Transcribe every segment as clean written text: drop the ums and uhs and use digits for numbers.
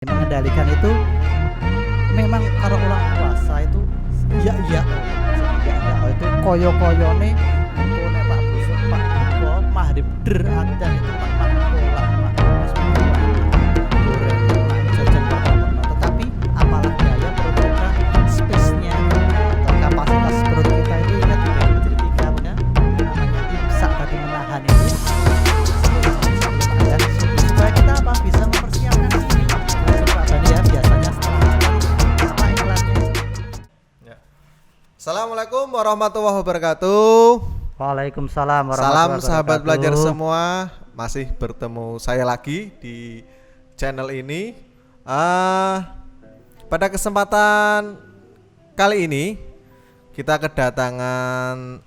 Mengendalikan itu memang kalau orang puasa itu iya iya itu koyo-koyone engko nek Pak Busuk Pak Buko maghrib der adzan itu Pak pola goreng jajan pertama tetapi apalah daya perut kita space-nya atau kapasitas perut kita itu ingat dibagi menjadi tiga namanya imsak tadi menahan itu supaya kita apa bisa mempersiapkan diri ya biasanya setelah apa iklannya. Ya. Assalamualaikum warahmatullahi wabarakatuh. Waalaikumsalam warahmatullahi wabarakatuh. Salam sahabat belajar semua, masih bertemu saya lagi di channel ini. Pada kesempatan kali ini kita kedatangan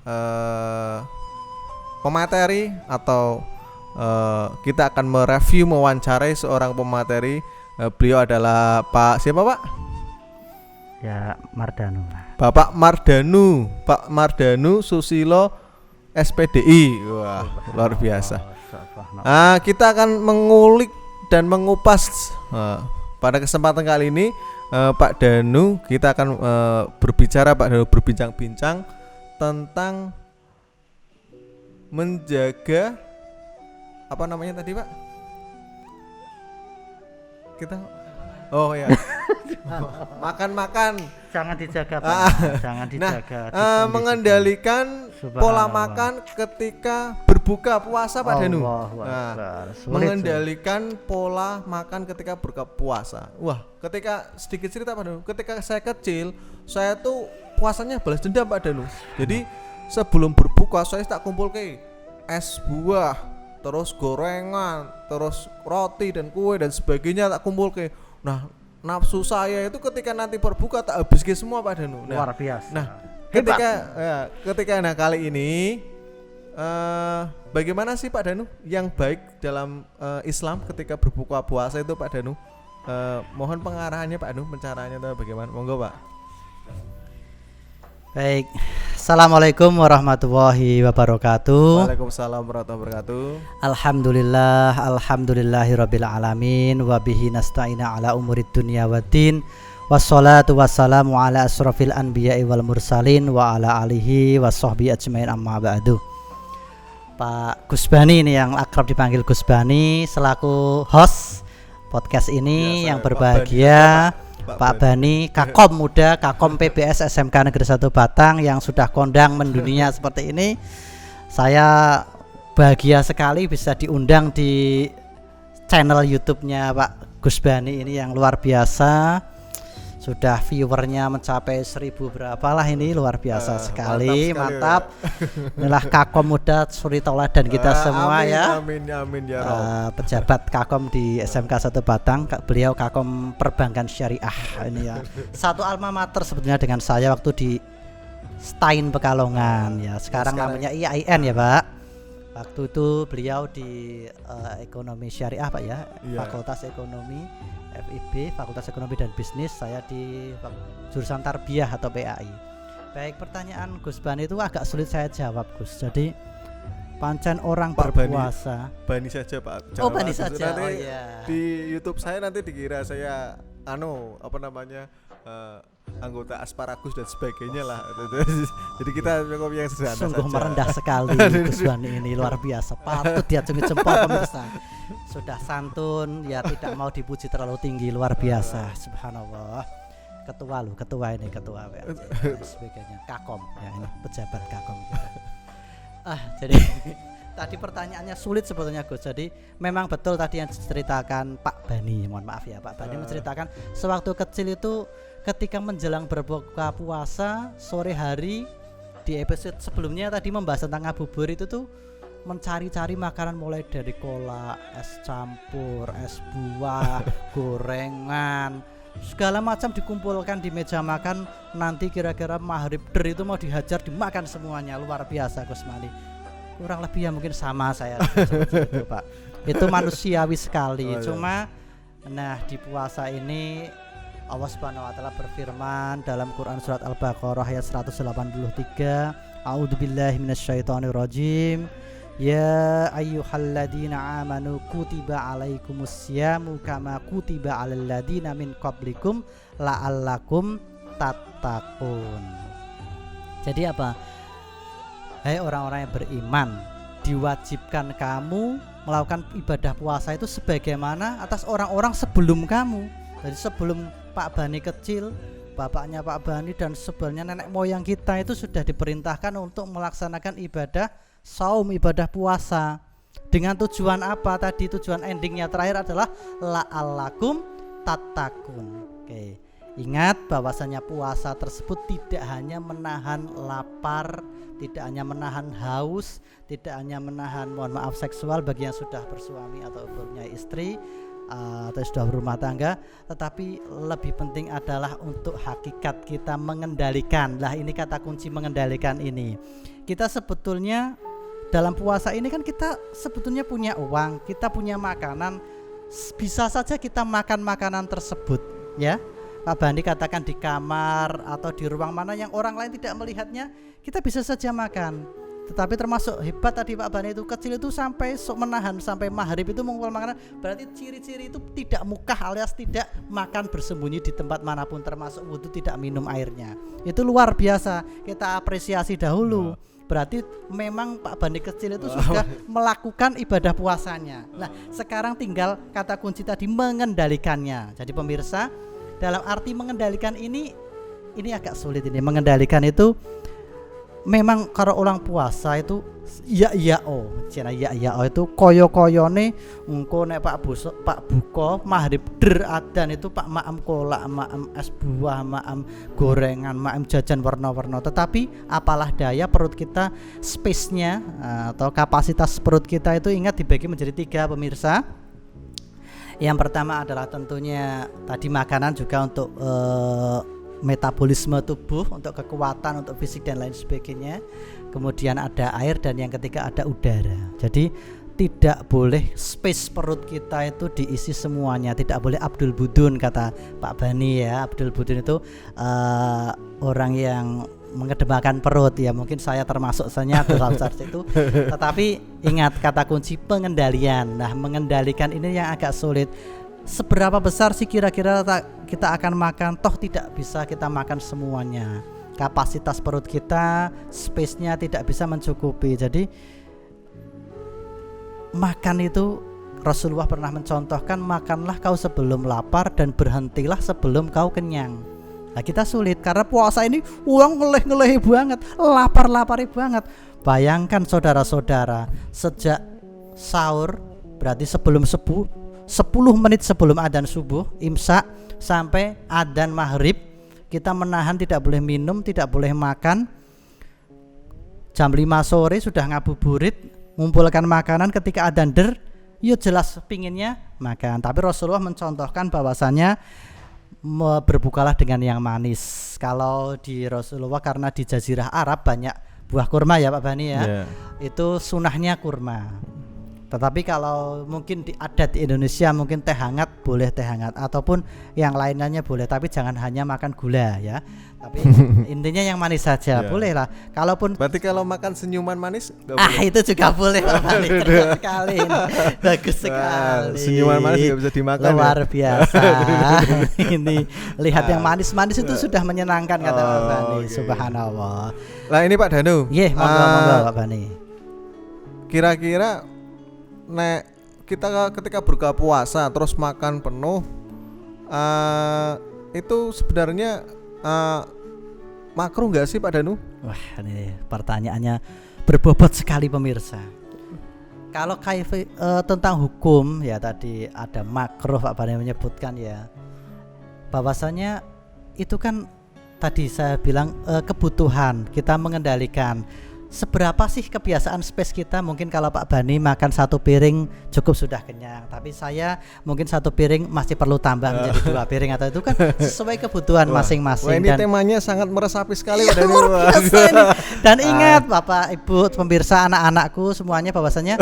pemateri atau kita akan mereview mewawancarai seorang pemateri. Beliau adalah Pak siapa Pak? Ya Mardanu. Bapak Mardanu, Pak Mardanu Susilo SPDI. Wah, luar biasa. Kita akan mengulik dan mengupas pada kesempatan kali ini Pak Danu, kita akan berbicara Pak Danu berbincang-bincang tentang menjaga apa namanya tadi Pak? Kita makan Jangan dijaga Pak. Jangan dijaga. Mengendalikan pola makan ketika berbuka puasa Pak Danu. Mengendalikan pola makan ketika berbuka puasa. Wah, ketika sedikit cerita Pak Danu. Ketika saya kecil, saya tuh puasanya balas dendam Pak Danu. Jadi sebelum berbuka saya tak kumpul ke es buah, terus gorengan, terus roti dan kue dan sebagainya tak kumpul ke. Nah, nafsu saya itu ketika nanti berbuka tak habis ke semua Pak Danu. Luar biasa. Nah, ketika kali ini bagaimana sih Pak Danu yang baik dalam Islam ketika berbuka puasa itu Pak Danu? Mohon pengarahannya Pak Danu, caranya itu bagaimana? Monggo Pak. Baik. Assalamualaikum warahmatullahi wabarakatuh. Waalaikumsalam warahmatullahi wabarakatuh. Alhamdulillahirabbil alamin wa bihi nasta'ina ala umurid dunya waddin. Wassalatu wassalamu ala asrofil anbiya'i wal mursalin wa ala alihi washabbihi ajmain amma ba'du. Pak Gusbani ini yang akrab dipanggil Gusbani selaku host podcast ini yang berbahagia. Pak Bani, Kakom muda, Kakom PBS SMK Negeri 1 Batang yang sudah kondang mendunia seperti ini. Saya bahagia sekali bisa diundang di channel YouTube-nya Pak Gusbani ini yang luar biasa. Sudah viewernya mencapai 1000 berapalah ini, luar biasa sekali, mantap. Inilah Kakom muda suri tauladan kita semua. Amin ya Rob. Pejabat Kakom di SMK 1 Batang, beliau Kakom Perbankan Syariah ini ya. Satu alma mater sebetulnya dengan saya waktu di Stein Pekalongan ya. Sekarang namanya IAIN ya Pak. Waktu itu beliau di ekonomi syariah Pak ya, Fakultas Ekonomi FIB, Fakultas Ekonomi dan Bisnis. Saya di jurusan Tarbiyah atau PAI. Baik, pertanyaan Gus Bani itu agak sulit saya jawab Gus. Jadi pancen orang Pak berpuasa. Bani saja Pak. Oh Bani saja. Nanti di YouTube saya nanti dikira saya anggota asparagus dan sebagainya lah. Jadi kita cukup yang sederhana saja. Sungguh merendah sekali Gus Bani ini, luar biasa. Patut diacungi jempol pemirsa. Sudah santun ya, tidak mau dipuji terlalu tinggi, luar biasa. Subhanallah. Ketua ini ketua sebagainya. Kakom ya, ini pejabat Kakom kita. Jadi tadi pertanyaannya sulit sebetulnya Gus. Jadi memang betul tadi yang diceritakan Pak Bani. Mohon maaf ya Pak Bani menceritakan sewaktu kecil itu ketika menjelang berbuka puasa sore hari, di episode sebelumnya tadi membahas tentang ngabubur itu tuh mencari-cari makanan mulai dari kolak, es campur, es buah, gorengan, segala macam dikumpulkan di meja makan. Nanti kira-kira maghrib der itu mau dihajar dimakan semuanya. Luar biasa Gus Mani. Kurang lebih ya mungkin sama saya itu Pak. Itu manusiawi sekali. Cuma nah di puasa ini Allah Subhanahu wa taala berfirman dalam Quran surat Al-Baqarah ayat 183, A'udzubillahi minasyaitonirrajim. Ya ayyuhalladzina amanu kutiba alaikumusyamu kama kutiba alal ladzina min qablikum la'allakum tattaqun. Jadi apa? Hai orang-orang yang beriman, diwajibkan kamu melakukan ibadah puasa itu sebagaimana atas orang-orang sebelum kamu. Jadi sebelum Pak Bani kecil, bapaknya Pak Bani dan sebelumnya nenek moyang kita itu sudah diperintahkan untuk melaksanakan ibadah saum, ibadah puasa. Dengan tujuan apa tadi? Tujuan endingnya terakhir adalah la'allakum tattaqun. Oke. Ingat bahwasanya puasa tersebut tidak hanya menahan lapar, tidak hanya menahan haus, tidak hanya menahan mohon maaf seksual bagi yang sudah bersuami atau punya istri atau sudah berumah tangga, tetapi lebih penting adalah untuk hakikat kita mengendalikan. Lah ini kata kunci mengendalikan ini. Kita sebetulnya dalam puasa ini kan kita sebetulnya punya uang, kita punya makanan, bisa saja kita makan makanan tersebut, ya. Pak Bandi katakan di kamar atau di ruang mana yang orang lain tidak melihatnya, kita bisa saja makan. Tetapi termasuk hebat tadi Pak Bani itu kecil itu sampai menahan sampai maghrib itu mengumpul makanan. Berarti ciri-ciri itu tidak mukah alias tidak makan bersembunyi di tempat manapun, termasuk wudhu tidak minum airnya. Itu luar biasa, kita apresiasi dahulu. Berarti memang Pak Bani kecil itu sudah melakukan ibadah puasanya. Nah sekarang tinggal kata kunci tadi mengendalikannya. Jadi pemirsa, dalam arti mengendalikan ini agak sulit ini. Mengendalikan itu memang kalau orang puasa itu itu koyo-koyone engko nek Pak buka maghrib adan itu Pak maam kolak, maam es buah, maam gorengan, maam jajan warna-warna. Tetapi apalah daya perut kita space-nya atau kapasitas perut kita itu ingat dibagi menjadi 3 pemirsa. Yang pertama adalah tentunya tadi makanan juga untuk metabolisme tubuh, untuk kekuatan, untuk fisik dan lain sebagainya. Kemudian ada air dan yang ketiga ada udara. Jadi tidak boleh space perut kita itu diisi semuanya, tidak boleh Abdul Budun kata Pak Bani ya. Abdul Budun itu orang yang mengedepankan perut ya, mungkin saya termasuk dalam search itu. Tetapi ingat kata kunci pengendalian. Nah mengendalikan ini yang agak sulit. Seberapa besar sih kira-kira kita akan makan? Toh tidak bisa kita makan semuanya. Kapasitas perut kita, space-nya tidak bisa mencukupi. Jadi makan itu Rasulullah pernah mencontohkan, makanlah kau sebelum lapar dan berhentilah sebelum kau kenyang. Nah kita sulit karena puasa ini uang ngeleh-ngelehi banget, lapar-lapari banget. Bayangkan saudara-saudara, sejak sahur berarti sebelum 10 menit sebelum adzan subuh, imsak, sampai adzan maghrib kita menahan, tidak boleh minum, tidak boleh makan. Jam 5 sore sudah ngabuburit, mengumpulkan makanan, ketika adzan yuk jelas pinginnya makan. Tapi Rasulullah mencontohkan bahwasannya berbukalah dengan yang manis. Kalau di Rasulullah karena di Jazirah Arab banyak buah kurma ya Pak Bani ya, itu sunahnya kurma. Tetapi kalau mungkin di adat di Indonesia mungkin teh hangat, boleh teh hangat ataupun yang lainnya boleh, tapi jangan hanya makan gula ya. Tapi intinya yang manis saja boleh lah. Kalaupun berarti kalau makan senyuman manis itu juga boleh Pak Bani. Sekali bagus sekali. Senyuman manis juga bisa dimakan. Luar biasa. Ini lihat yang manis-manis itu sudah menyenangkan kata Pak Bani. Subhanallah. Lah ini Pak Danu. Monggo Pak Bani. Kira-kira nek kita ketika berbuka puasa terus makan penuh, itu sebenarnya makruh nggak sih Pak Danu? Wah ini pertanyaannya berbobot sekali pemirsa. Kalau tentang hukum ya tadi ada makruh Pak Bani menyebutkan ya, bahwasanya itu kan tadi saya bilang kebutuhan kita mengendalikan. Seberapa sih kebiasaan space kita? Mungkin kalau Pak Bani makan 1 piring cukup sudah kenyang, tapi saya mungkin 1 piring masih perlu tambah menjadi 2 piring, atau itu kan sesuai kebutuhan masing-masing. Wah, ini dan temanya sangat meresapi sekali iya, dan ingat Bapak Ibu pemirsa, anak-anakku semuanya, bahwasanya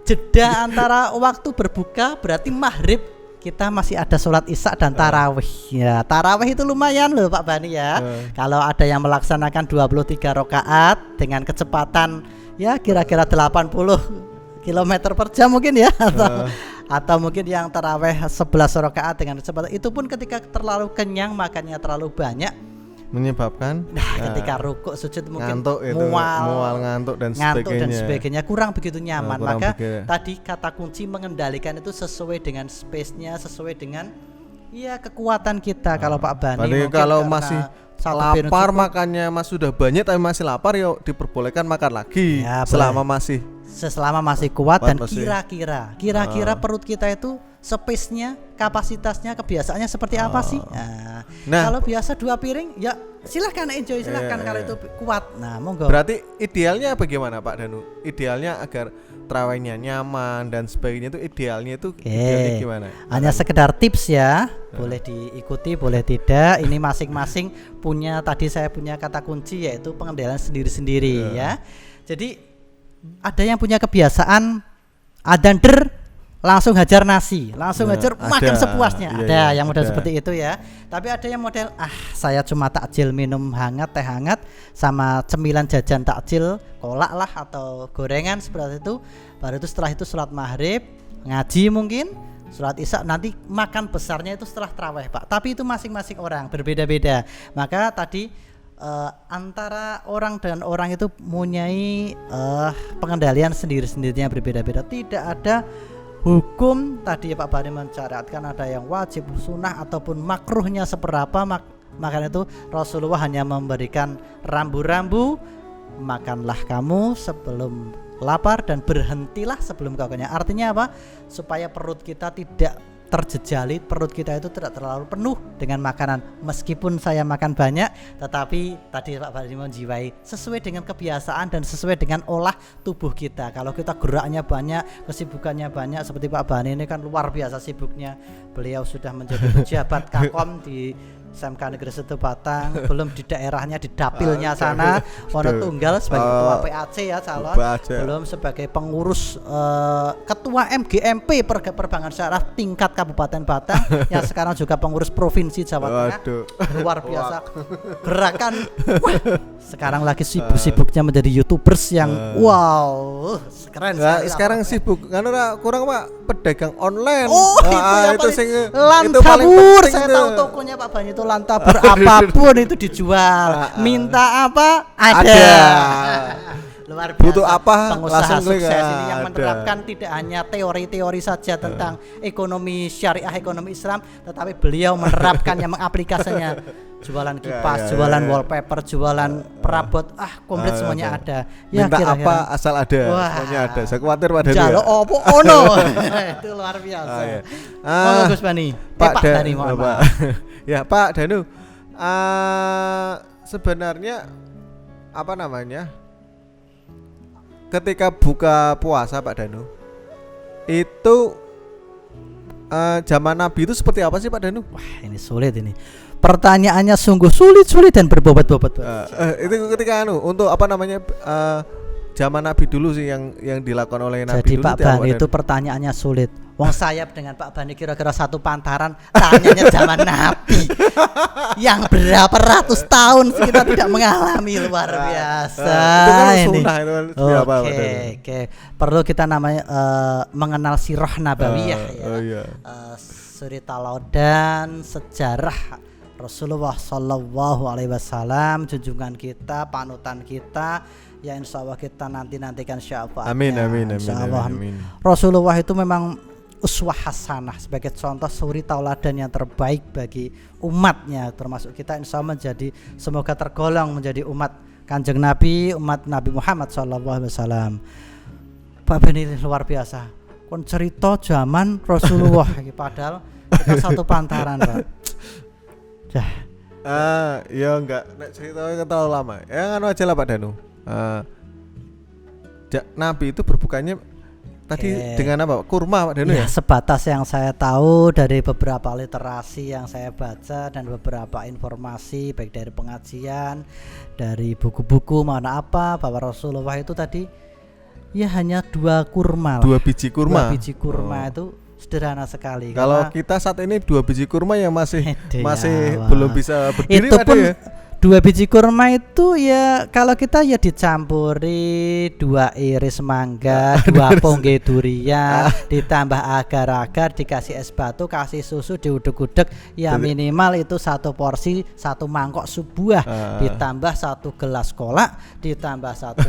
jeda antara waktu berbuka berarti maghrib kita masih ada sholat isya dan tarawih ya. Tarawih itu lumayan loh Pak Bani ya. Kalau ada yang melaksanakan 23 rakaat dengan kecepatan ya kira-kira 80 kilometer per jam mungkin ya, atau mungkin yang taraweh 11 rakaat dengan cepat. Itu pun ketika terlalu kenyang, makannya terlalu banyak, menyebabkan ketika rukuk sujud mungkin ngantuk itu, mual ngantuk dan sebagainya, kurang begitu nyaman. Kurang Maka begitu. tadi kata kunci mengendalikan itu sesuai dengan space-nya, sesuai dengan ya kekuatan kita. Kalau Pak Bani Berarti kalau masih lapar makannya mas sudah banyak tapi masih lapar, yuk diperbolehkan makan lagi ya, selama masih kuat dan masih. kira-kira perut kita itu space-nya, kapasitasnya, kebiasaannya seperti apa sih? Nah, kalau biasa 2 piring ya silahkan enjoy, silahkan kalau itu kuat. Nah, monggo. Berarti idealnya bagaimana Pak Danu? Idealnya agar terawihnya nyaman dan sebagainya itu idealnya gimana? Hanya sekedar tips ya, boleh diikuti, boleh tidak. Ini masing-masing punya, tadi saya punya kata kunci yaitu pengendalian sendiri-sendiri ya. Jadi ada yang punya kebiasaan adzan langsung hajar nasi, langsung hajar makan sepuasnya. Ada yang model seperti itu ya. Tapi ada yang model saya cuma takjil minum hangat, teh hangat sama cemilan jajan takjil, kolak lah atau gorengan seperti itu. Baru itu setelah itu sholat maghrib, ngaji mungkin, sholat isya, nanti makan besarnya itu setelah tarawih Pak. Tapi itu masing-masing orang berbeda-beda. Maka tadi antara orang dan orang itu mempunyai pengendalian sendiri-sendirinya berbeda-beda. Tidak ada hukum tadi ya Pak Bani mencaratkan ada yang wajib, sunnah ataupun makruhnya seberapa. Makanya itu Rasulullah hanya memberikan rambu-rambu, makanlah kamu sebelum lapar dan berhentilah sebelum kau kenyang. Artinya apa? Supaya perut kita tidak terjejali, perut kita itu tidak terlalu penuh dengan makanan. Meskipun saya makan banyak, tetapi tadi Pak Bani menjiwai sesuai dengan kebiasaan dan sesuai dengan olah tubuh kita. Kalau kita geraknya banyak, kesibukannya banyak, seperti Pak Bani ini kan luar biasa sibuknya. Beliau sudah menjadi pejabat Kakom di SMK Negeri 1 Batang, belum di daerahnya, di dapilnya sana, Wonotunggal sebagai ketua PAC ya calon, belum sebagai pengurus ketua MGMP Perbankan Syaraf tingkat Kabupaten Batang, yang sekarang juga pengurus Provinsi Jawa Tengah. Luar biasa gerakan. Sekarang lagi sibuk-sibuknya menjadi YouTubers yang wow, keren sekali. Sekarang sibuk karena kurang Pak pedagang online. Itu Lantabur. Saya tahu tokonya Pak Bani itu Lantabur, apapun itu dijual. Minta apa ada. Luar biasa. Butuh apa pengusaha sukses ini yang menerapkan tidak hanya teori-teori saja tentang ekonomi syariah, ekonomi Islam, tetapi beliau menerapkannya, mengaplikasinya. Jualan kipas, jualan wallpaper, jualan perabot, komplit semuanya ada. Ya, minta kira-kira apa asal ada, semuanya ada. Saya khawatir pada dia. Jalo opo ono. Itu luar biasa. Gus Bani. Pak Dani, ya Pak Danu. Sebenarnya apa namanya? Ketika buka puasa Pak Danu, itu zaman Nabi itu seperti apa sih Pak Danu? Wah, ini sulit ini. Pertanyaannya sungguh sulit dan berbobot-bobot. Itu ketika untuk apa namanya zaman Nabi dulu sih yang dilakukan oleh Nabi. Jadi dulu. Pak Bani itu pertanyaannya sulit. Wong saya dengan Pak Bani kira-kira satu pantaran, tanyanya zaman Nabi yang berapa ratus tahun kita tidak mengalami, luar biasa. Itu kan sunnah itu Oke. Perlu kita namanya mengenal sirah nabawiyah suri tauladan sejarah Rasulullah Sallallahu Alaihi Wasallam, junjungan kita, panutan kita, ya insya Allah kita nantikan syafaatnya. Amin. Insya Allah. Rasulullah itu memang uswah hasanah, sebagai contoh suri tauladan yang terbaik bagi umatnya, termasuk kita insya Allah semoga tergolong menjadi umat Kanjeng Nabi, umat Nabi Muhammad Sallallahu Alaihi Wasallam. Pak Bani luar biasa. Kon cerita zaman Rasulullah padahal kita satu pantaran Pak. Ya enggak, nek ceritanya terlalu lama. Ya kan aja lah Pak Danu. Nabi itu berbukanya tadi dengan apa? Kurma Pak Danu ya? Sebatas yang saya tahu dari beberapa literasi yang saya baca dan beberapa informasi baik dari pengajian, dari buku-buku mana apa, bahwa Rasulullah itu tadi ya hanya 2 kurma. 2 biji kurma. 2 biji kurma itu sederhana sekali. Kalau kita saat ini 2 biji kurma yang masih belum bisa berdiri itu pun ya. 2 biji kurma itu ya kalau kita ya dicampuri 2 iris mangga, 2 pongge durian, ditambah agar-agar, dikasih es batu, kasih susu, diudek-udek, ya minimal itu 1 porsi, 1 mangkok sebuah, ditambah 1 gelas kolak, ditambah 1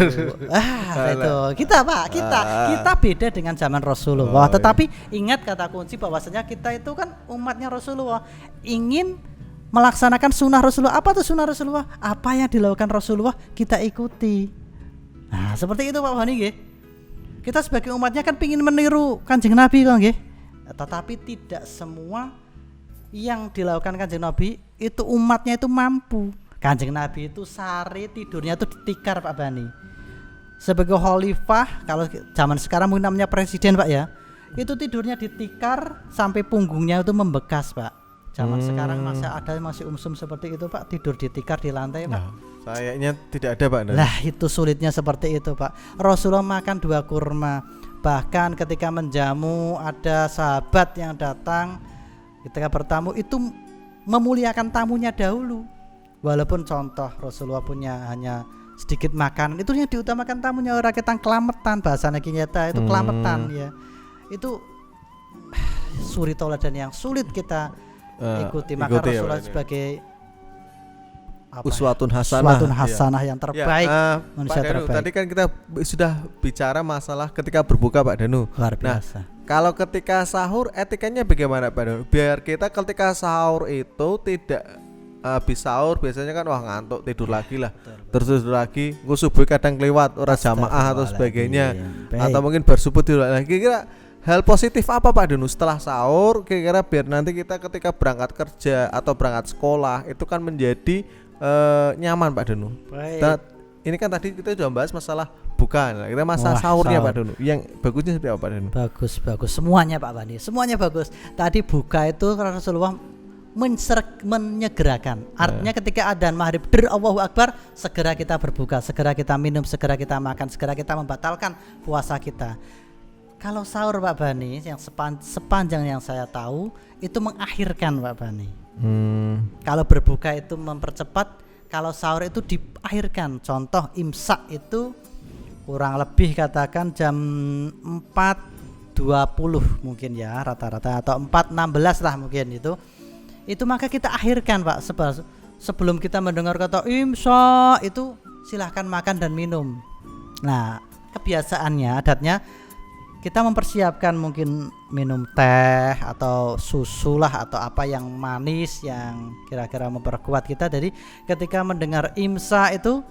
itu kita Pak, kita beda dengan zaman Rasulullah. Tetapi ingat kata kunci bahwasanya kita itu kan umatnya Rasulullah, ingin melaksanakan sunnah Rasulullah. Apa tuh sunnah Rasulullah? Apa yang dilakukan Rasulullah kita ikuti. Nah seperti itu Pak Bani nggih. Kita sebagai umatnya kan pingin meniru Kanjeng Nabi kan nggih. Tetapi tidak semua yang dilakukan Kanjeng Nabi itu umatnya itu mampu. Kanjeng Nabi itu sehari tidurnya itu ditikar Pak Bani. Sebagai khalifah, kalau zaman sekarang mungkin namanya presiden Pak ya, itu tidurnya ditikar sampai punggungnya itu membekas Pak. Zaman sekarang masih umsum seperti itu Pak, tidur ditikar di lantai Pak. Kayaknya tidak ada Pak. Lah itu sulitnya seperti itu Pak. Rasulullah makan 2 kurma. Bahkan ketika menjamu ada sahabat yang datang ketika bertamu itu memuliakan tamunya dahulu. Walaupun contoh Rasulullah punya hanya sedikit makanan, itu yang diutamakan tamunya. Orang kita kelametan, bahasanya kinyata itu kelametan ya. Itu suri tauladan yang sulit kita ikuti. Maka Rasulullah sebagai uswatun hasanah yang terbaik, manusia Pak Danu, terbaik. tadi kan kita sudah bicara masalah ketika berbuka Pak Danu. Luar biasa. Kalau ketika sahur etikanya bagaimana Pak Danu? Biar kita ketika sahur itu tidak habis sahur biasanya kan wah ngantuk tidur lagi lah. Terus tidur lagi, gue subuh kadang kelewat ora jamaah atau sebagainya. Atau mungkin bersubuh tidur lagi. Kira hal positif apa Pak Danu setelah sahur kira-kira biar nanti kita ketika berangkat kerja atau berangkat sekolah itu kan menjadi nyaman Pak Danu. Ini kan tadi kita sudah bahas masalah bukan, kita masalah sahurnya Pak Danu. Yang bagusnya seperti apa Pak Danu? Bagus semuanya Pak Bani, semuanya bagus. Tadi buka itu Rasulullah menyegerakan. Artinya ketika adzan maghrib Allahu Akbar, segera kita berbuka, segera kita minum, segera kita makan, segera kita membatalkan puasa kita. Kalau sahur Pak Bani yang sepanjang yang saya tahu itu mengakhirkan Pak Bani. Kalau berbuka itu mempercepat, kalau sahur itu diakhirkan. Contoh imsak itu kurang lebih katakan jam 4.20 mungkin ya rata-rata, atau 4.16 lah mungkin itu maka kita akhirkan Pak. Sebelum kita mendengar kata imsak itu silahkan makan dan minum. Nah kebiasaannya, adatnya kita mempersiapkan mungkin minum teh atau susu lah atau apa yang manis yang kira-kira memperkuat kita. Jadi ketika mendengar imsak itu,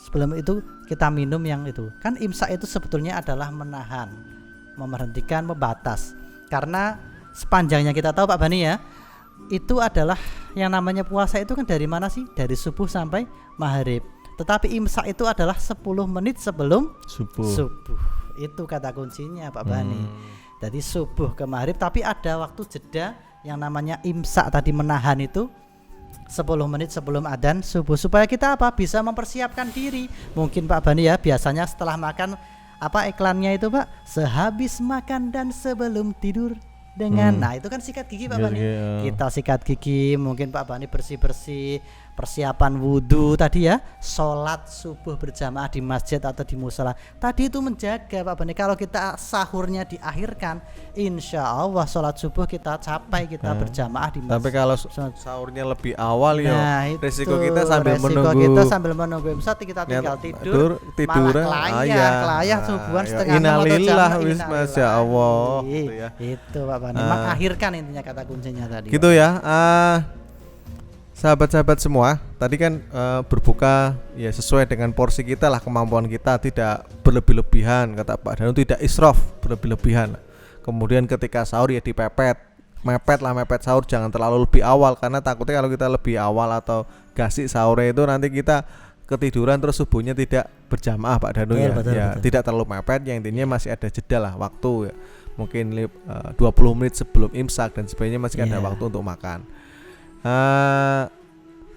sebelum itu kita minum yang itu. Kan imsak itu sebetulnya adalah menahan, memberhentikan, membatas. Karena sepanjangnya kita tahu Pak Bani ya, itu adalah yang namanya puasa itu kan dari mana sih? Dari subuh sampai maghrib. Tetapi imsak itu adalah 10 menit sebelum subuh. Itu kata kuncinya Pak Bani. Jadi subuh ke maghrib, tapi ada waktu jeda yang namanya imsak tadi, menahan itu 10 menit sebelum adzan subuh, supaya kita apa? Bisa mempersiapkan diri. Mungkin Pak Bani ya biasanya setelah makan apa iklannya itu Pak? Sehabis makan dan sebelum tidur dengan nah itu kan sikat gigi Pak Bani. Kita sikat gigi, mungkin Pak Bani bersih-bersih, persiapan wudhu tadi ya, sholat subuh berjamaah di masjid atau di musola tadi itu menjaga Pak Bani. Kalau kita sahurnya diakhirkan, insya Allah sholat subuh kita capai, kita berjamaah di masjid. Tapi kalau sahurnya lebih awal ya resiko kita sambil menunggu imsak kita tinggal tidur malah kelayah subuhan setengah innalillah wis masya Allah itu Pak Bani. Mengakhirkan intinya kata kuncinya tadi gitu ya. Sahabat-sahabat semua, tadi kan berbuka ya sesuai dengan porsi kita lah, kemampuan kita, tidak berlebih-lebihan kata Pak Danu, tidak israf berlebih-lebihan. Kemudian ketika sahur ya mepet sahur, jangan terlalu lebih awal, karena takutnya kalau kita lebih awal atau gasik sahurnya itu nanti kita ketiduran terus subuhnya tidak berjamaah Pak Danu. Betul. Tidak terlalu mepet, yang intinya masih ada jeda lah waktu ya. Mungkin 20 menit sebelum imsak dan sebagainya masih ada waktu untuk makan.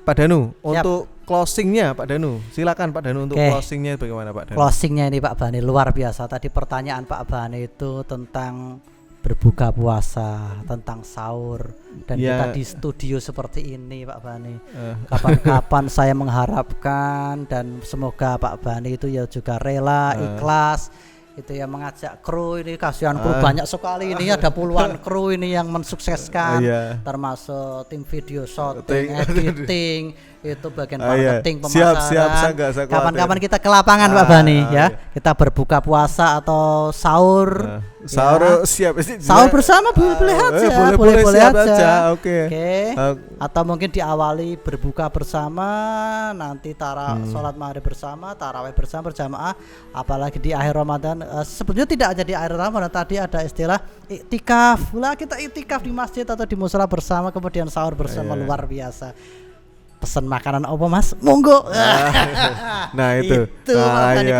Pak Danu, untuk closingnya Pak Danu, silakan Pak Danu untuk closingnya bagaimana Pak Danu? Closingnya ini Pak Bani luar biasa. Tadi pertanyaan Pak Bani itu tentang berbuka puasa, tentang sahur, dan Ya. kita di studio seperti ini Pak Bani. Kapan-kapan saya mengharapkan dan semoga Pak Bani itu ya juga rela, ikhlas itu ya mengajak kru ini, kasihan kru banyak sekali ini, ada puluhan kru ini yang mensukseskan, termasuk tim video shooting, editing, itu bagian marketing, pemasaran. Kapan-kapan kita ke lapangan Pak Bani ya, kita berbuka puasa atau sahur. Sahur siap. Sahur bersama boleh aja, boleh aja. Oke. Atau mungkin diawali berbuka bersama, nanti sholat maghrib bersama, tarawih bersama berjamaah, apalagi di akhir Ramadan. Sebenarnya tidak aja di akhir Ramadan, tadi ada istilah iktikaf. Lah kita iktikaf di masjid atau di musala bersama, kemudian sahur bersama, luar biasa. Pesan makanan apa Mas? Monggo. Nah itu. Tadi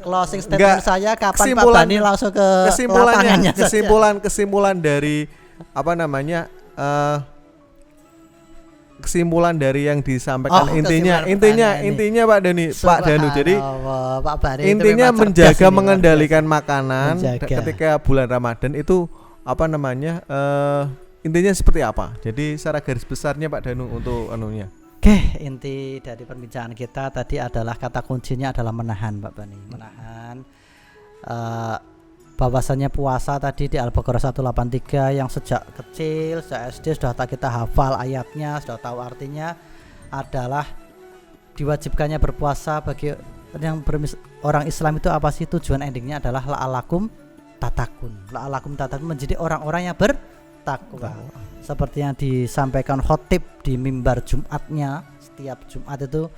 closing statement saya, kapan Pak Bani langsung ke lapangannya saja. Kesimpulan dari apa namanya? Kesimpulan dari yang disampaikan, intinya Pak Danu. Jadi Pak Bani intinya menjaga mengendalikan makanan ketika bulan Ramadan itu apa namanya? Intinya seperti apa? Jadi secara garis besarnya Pak Danu untuk anunya. Oke, inti dari perbincangan kita tadi adalah kata kuncinya adalah menahan Pak Bani. Menahan bahwasannya puasa tadi di Al-Baqarah 183 yang sejak kecil, sejak SD sudah kita hafal ayatnya, sudah tahu artinya, adalah diwajibkannya berpuasa bagi yang orang Islam itu apa sih? Tujuan endingnya adalah la'alakum tatakun. La'alakum tatakun menjadi orang-orang yang bertakwa. Seperti yang disampaikan khotib di mimbar Jumatnya, setiap Jumat itu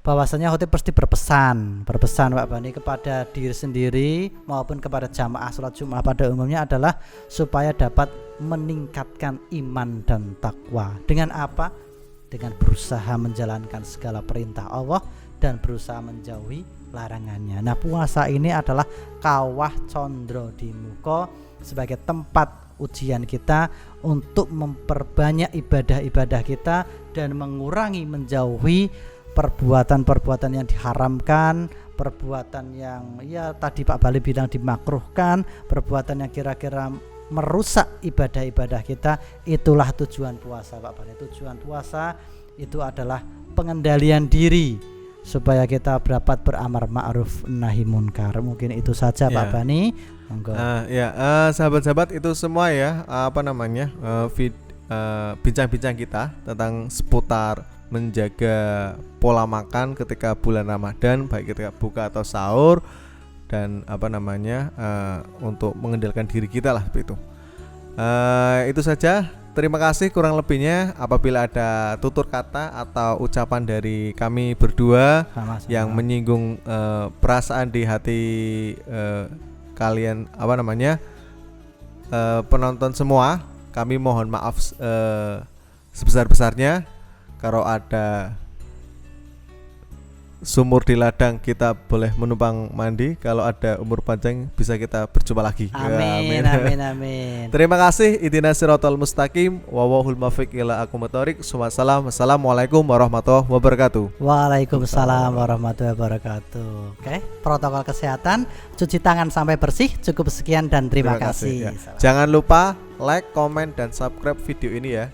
bahwasanya khotib pasti berpesan Pak Bani kepada diri sendiri maupun kepada jamaah sholat Jumat pada umumnya adalah supaya dapat meningkatkan iman dan takwa. Dengan apa? Dengan berusaha menjalankan segala perintah Allah dan berusaha menjauhi larangannya. Nah, puasa ini adalah kawah condro di muka sebagai tempat ujian kita untuk memperbanyak ibadah-ibadah kita dan menjauhi perbuatan-perbuatan yang diharamkan, perbuatan yang ya tadi Pak Bali bilang dimakruhkan, perbuatan yang kira-kira merusak ibadah-ibadah kita. Itulah tujuan puasa Pak Bali. Tujuan puasa itu adalah pengendalian diri supaya kita dapat beramar ma'ruf nahi munkar. Mungkin itu saja Pak Bani. Sahabat-sahabat itu semua ya bincang-bincang kita tentang seputar menjaga pola makan ketika bulan Ramadan, baik ketika buka atau sahur, dan untuk mengendalikan diri kita lah seperti itu. Itu saja. Terima kasih, kurang lebihnya apabila ada tutur kata atau ucapan dari kami berdua yang menyinggung perasaan di hati kalian penonton semua, kami mohon maaf sebesar-besarnya. Kalau ada sumur di ladang, kita boleh menumpang mandi. Kalau ada umur panjang, bisa kita berjumpa lagi. Amin. Terima kasih. Ihdinas siratal mustaqim wa wallahul muwaffiq ila aqwamit thoriq. Wassalamualaikum warahmatullahi wabarakatuh. Waalaikumsalam warahmatullahi wabarakatuh. Oke, protokol kesehatan, cuci tangan sampai bersih. Cukup sekian dan terima kasih. Jangan lupa like, comment, dan subscribe video ini ya.